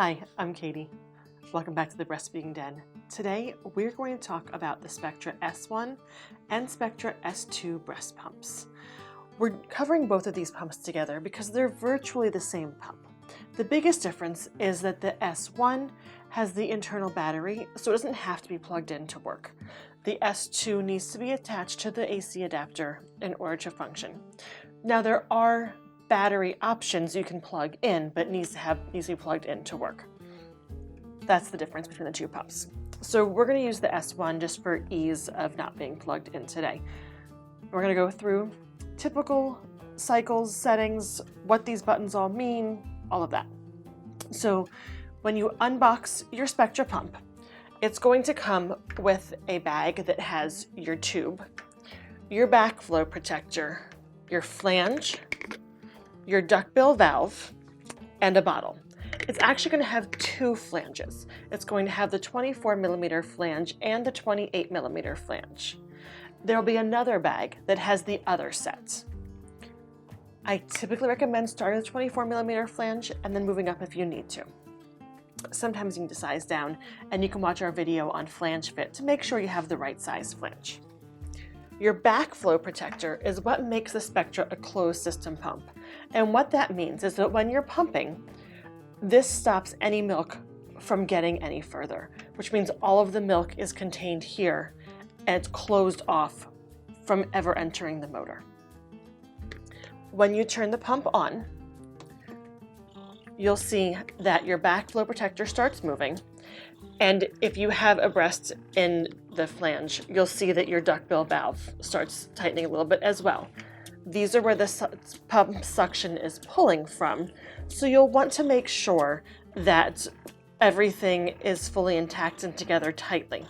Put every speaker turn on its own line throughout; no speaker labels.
Hi, I'm Katie. Welcome back to the Breastfeeding Den. Today, we're going to talk about the Spectra S1 and Spectra S2 breast pumps. We're covering both of these pumps together because they're virtually the same pump. The biggest difference is that the S1 has the internal battery, so it doesn't have to be plugged in to work. The S2 needs to be attached to the AC adapter in order to function. Now, there are battery options you can plug in, but it needs to be plugged in to work. That's the difference between the two pumps. So we're going to use the S1 just for ease of not being plugged in today. We're going to go through typical cycles, settings, what these buttons all mean, all of that. So when you unbox your Spectra pump, it's going to come with a bag that has your tube, your backflow protector, your flange, your duckbill valve, and a bottle. It's actually going to have two flanges. It's going to have the 24mm flange and the 28mm flange. There'll be another bag that has the other set. I typically recommend starting with 24mm flange and then moving up if you need to. Sometimes you need to size down, and you can watch our video on flange fit to make sure you have the right size flange. Your backflow protector is what makes the Spectra a closed system pump. And what that means is that when you're pumping, this stops any milk from getting any further, which means all of the milk is contained here and it's closed off from ever entering the motor. When you turn the pump on, you'll see that your backflow protector starts moving. And if you have a breast in the flange, you'll see that your duckbill valve starts tightening a little bit as well. These are where the pump suction is pulling from, so you'll want to make sure that everything is fully intact and together tightly.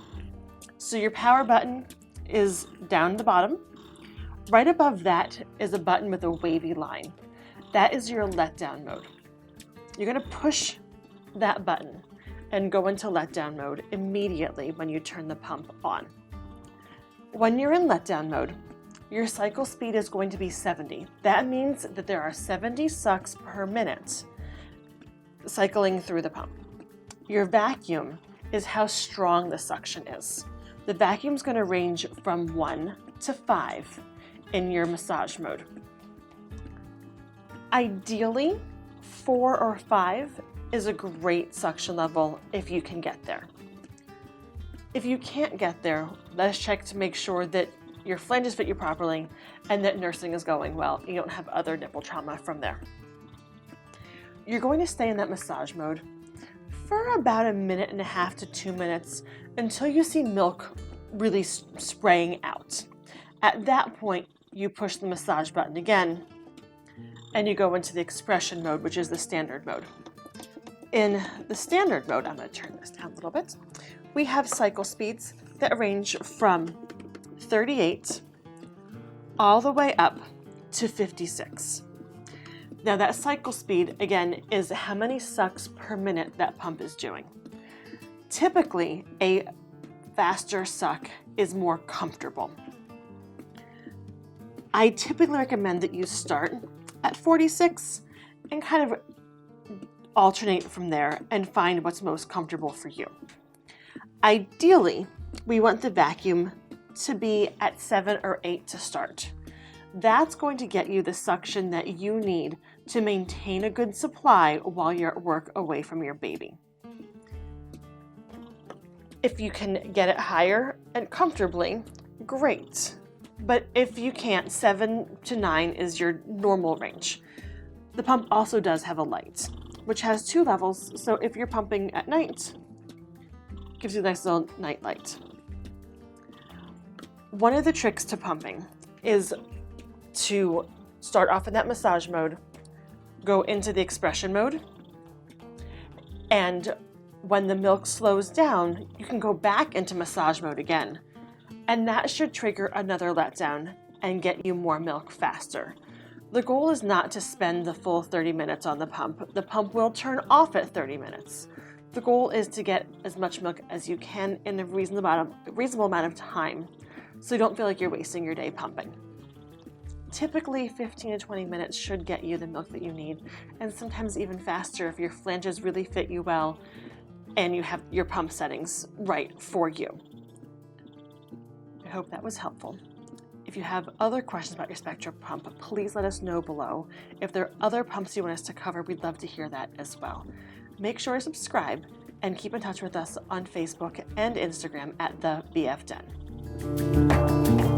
So your power button is down the bottom. Right above that is a button with a wavy line. That is your letdown mode. You're going to push that button and go into letdown mode immediately when you turn the pump on. When you're in letdown mode, your cycle speed is going to be 70. That means that there are 70 sucks per minute cycling through the pump. Your vacuum is how strong the suction is. The vacuum is going to range from 1 to 5 in your massage mode. Ideally, 4 or 5 is a great suction level if you can get there. If you can't get there, let's check to make sure that your flanges fit you properly and that nursing is going well. You don't have other nipple trauma from there. You're going to stay in that massage mode for about 1.5 minutes to 2 minutes until you see milk really spraying out. At that point, you push the massage button again and you go into the expression mode, which is the standard mode. In the standard mode, I'm going to turn this down a little bit, we have cycle speeds that range from 38 all the way up to 56. Now that cycle speed, again, is how many sucks per minute that pump is doing. Typically, a faster suck is more comfortable. I typically recommend that you start at 46 and kind of alternate from there and find what's most comfortable for you. Ideally, we want the vacuum to be at 7 or 8 to start. That's going to get you the suction that you need to maintain a good supply while you're at work away from your baby. If you can get it higher and comfortably, great. But if you can't, 7 to 9 is your normal range. The pump also does have a light, which has 2 levels, so if you're pumping at night, it gives you a nice little night light. One of the tricks to pumping is to start off in that massage mode, go into the expression mode, and when the milk slows down, you can go back into massage mode again. And that should trigger another letdown and get you more milk faster. The goal is not to spend the full 30 minutes on the pump. The pump will turn off at 30 minutes. The goal is to get as much milk as you can in a reasonable amount of time, so you don't feel like you're wasting your day pumping. Typically 15 to 20 minutes should get you the milk that you need, and sometimes even faster if your flanges really fit you well and you have your pump settings right for you. I hope that was helpful. If you have other questions about your Spectra pump, please let us know below. If there are other pumps you want us to cover, we'd love to hear that as well. Make sure to subscribe and keep in touch with us on Facebook and Instagram at the BF Den.